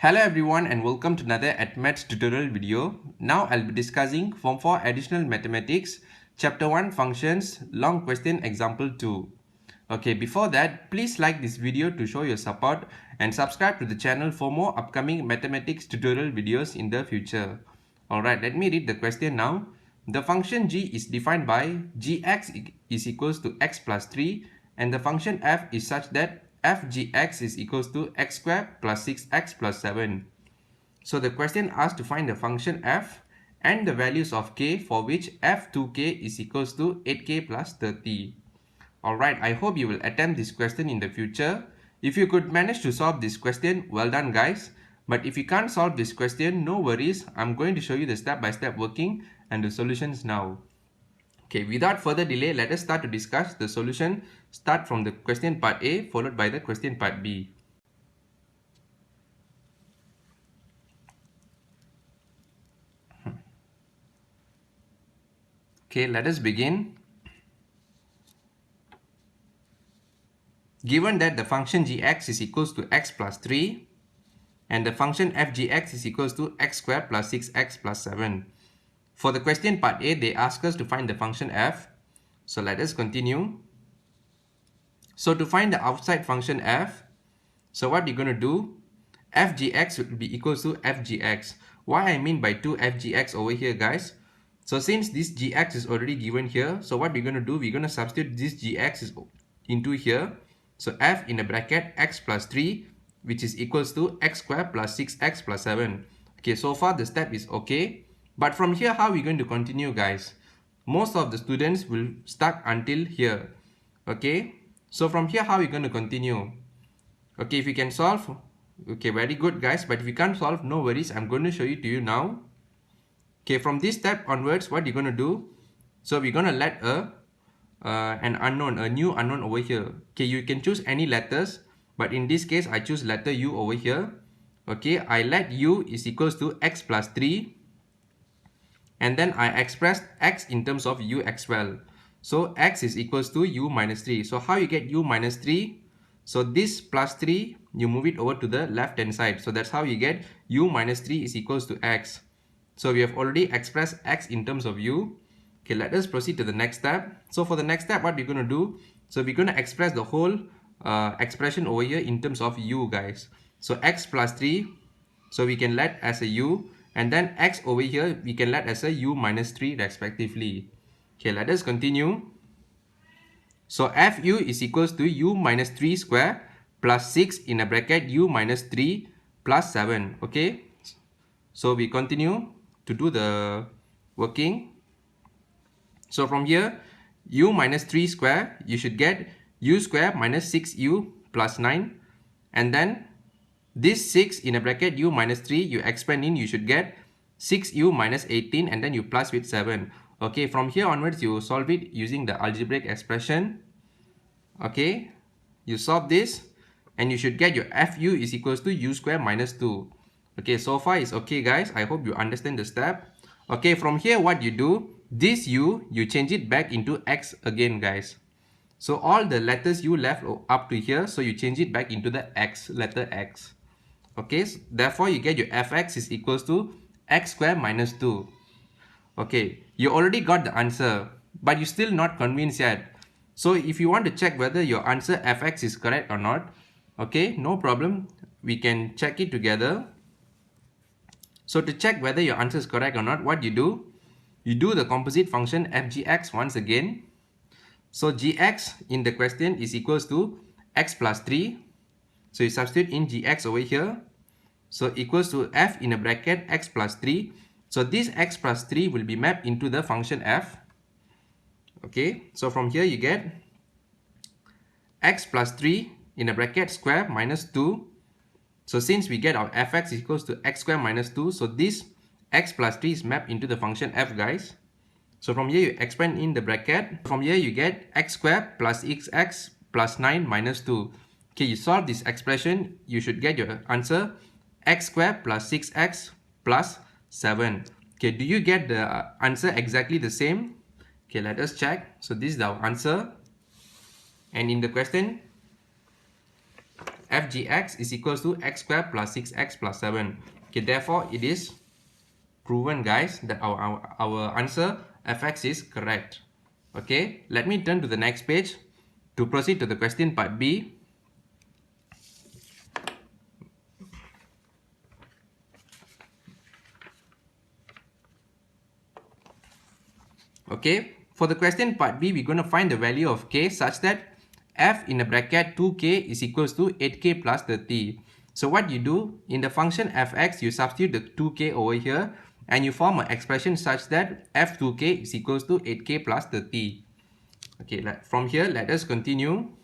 Hello everyone and welcome to another Maths tutorial video. Now I'll be discussing Form 4 Additional Mathematics Chapter 1 Functions Long Question Example 2. Okay, before that, please like this video to show your support and subscribe to the channel for more upcoming mathematics tutorial videos in the future. Alright, let me read the question now. The function g is defined by gx is equals to x plus 3 and the function f is such that f(gx) is equals to x squared plus 6x plus 7. So the question asks to find the function f and the values of k for which f2k is equals to 8k plus 30. Alright, I hope you will attempt this question in the future. If you could manage to solve this question, well done guys. But if you can't solve this question, no worries. I'm going to show you the step-by-step working and the solutions now. Okay, without further delay, let us start to discuss the solution. Start from the question part A followed by the question part B. Okay, let us begin. Given that the function gx is equals to x plus 3 and the function f(gx) is equals to x squared plus 6x plus 7. For the question part A, they ask us to find the function f. So let us continue. So to find the outside function f, so what we're going to do, f(gx) will be equals to f(gx). What I mean by 2f(gx) over here guys, so since this gx is already given here, so what we're going to do, we're going to substitute this gx into here. So f in the bracket x plus 3, which is equals to x squared plus 6x plus 7. Okay, so far the step is okay. But from here, how are we going to continue guys? Most of the students will stuck until here. Okay, so from here, how are we going to continue? Okay, if you can solve, okay, very good guys. But if you can't solve, no worries. I'm going to show it to you now. Okay, from this step onwards, what you're going to do? So we're going to let an unknown, a new unknown over here. Okay, you can choose any letters, but in this case, I choose letter U over here. Okay, I let U is equals to x plus 3. And then I expressed x in terms of U as well. So x is equals to U minus 3. So how you get U minus 3? So this plus 3, you move it over to the left hand side. So that's how you get U minus 3 is equals to x. So we have already expressed x in terms of U. Okay, let us proceed to the next step. So for the next step, what we're going to do? So we're going to express the whole expression over here in terms of U guys. So x plus 3, so we can let as a U. And then x over here, we can let as a U minus 3 respectively. Okay, let us continue. So fu is equals to U minus 3 square plus 6 in a bracket U minus 3 plus 7. Okay, so we continue to do the working. So from here, U minus 3 square, you should get U square minus 6U plus 9. And then this 6 in a bracket U minus 3, you expand in, you should get 6U minus 18 and then you plus with 7. Okay, from here onwards, you solve it using the algebraic expression. Okay, you solve this and you should get your fu is equals to U square minus 2. Okay, so far it's okay guys. I hope you understand the step. Okay, from here what you do, this U, you change it back into X again guys. So all the letters U left up to here, so you change it back into the X, letter X. Okay, so therefore you get your fx is equals to x squared minus 2. Okay, you already got the answer, but you're still not convinced yet. So if you want to check whether your answer fx is correct or not, okay, no problem. We can check it together. So to check whether your answer is correct or not, what you do the composite function f(gx) once again. So gx in the question is equals to x plus 3. So you substitute in gx over here. So equals to f in a bracket x plus 3. So this x plus 3 will be mapped into the function f. Okay, so from here you get x plus 3 in a bracket square minus 2. So since we get our fx equals to x square minus 2, so this x plus 3 is mapped into the function f guys. So from here you expand in the bracket. From here you get x squared plus xx plus 9 minus 2. Okay, you solve this expression, you should get your answer x squared plus 6x plus 7. Okay, do you get the answer exactly the same? Okay, let us check. So this is our answer. And in the question, f g x is equals to x squared plus 6x plus 7. Okay, therefore it is proven, guys, that our answer fx is correct. Okay, let me turn to the next page to proceed to the question part B. Okay, for the question part B, we're going to find the value of k such that f in a bracket 2k is equals to 8k plus 30. So what you do, in the function fx, you substitute the 2k over here and you form an expression such that f2k is equals to 8k plus 30. Okay, from here, let us continue.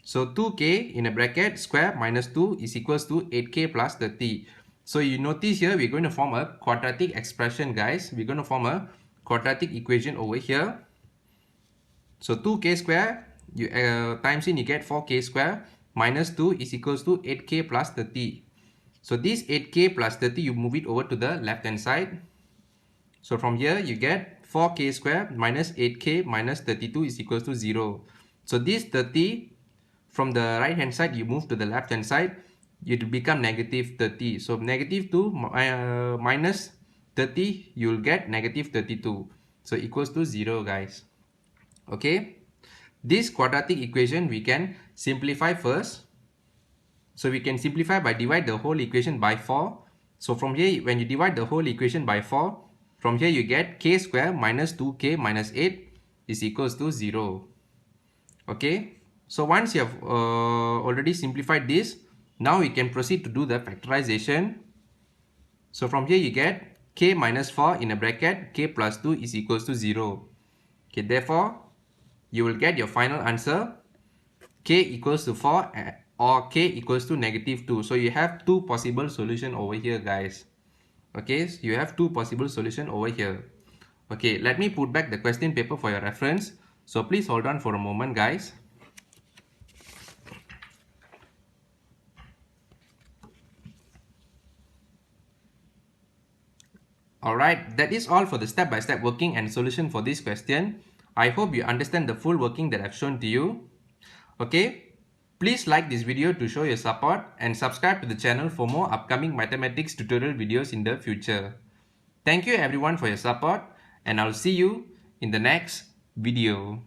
So 2k in a bracket square minus 2 is equals to 8k plus 30. So you notice here, we're going to form a quadratic expression, guys. We're going to form a quadratic equation over here. So 2k square, you times in, you get 4k square minus 2 is equals to 8k plus 30. So this 8k plus 30, you move it over to the left hand side. So from here, you get 4k square minus 8k minus 32 is equals to 0. So this 30, from the right hand side, you move to the left hand side, it will become negative 30. So negative 2 minus 30, you will get negative 32. So equals to 0, guys. Okay. This quadratic equation, we can simplify first. So we can simplify by divide the whole equation by 4. So from here, when you divide the whole equation by 4, from here you get k square minus 2k minus 8 is equals to 0. Okay. So once you have already simplified this, now we can proceed to do the factorization. So from here you get k minus 4 in a bracket, k plus 2 is equals to 0. Okay, therefore, you will get your final answer, k equals to 4 or k equals to negative 2. So you have two possible solutions over here, guys. Okay, so you have two possible solutions over here. Okay, let me put back the question paper for your reference. So please hold on for a moment, guys. Alright, that is all for the step-by-step working and solution for this question. I hope you understand the full working that I've shown to you. Okay, please like this video to show your support and subscribe to the channel for more upcoming mathematics tutorial videos in the future. Thank you everyone for your support, and I'll see you in the next video.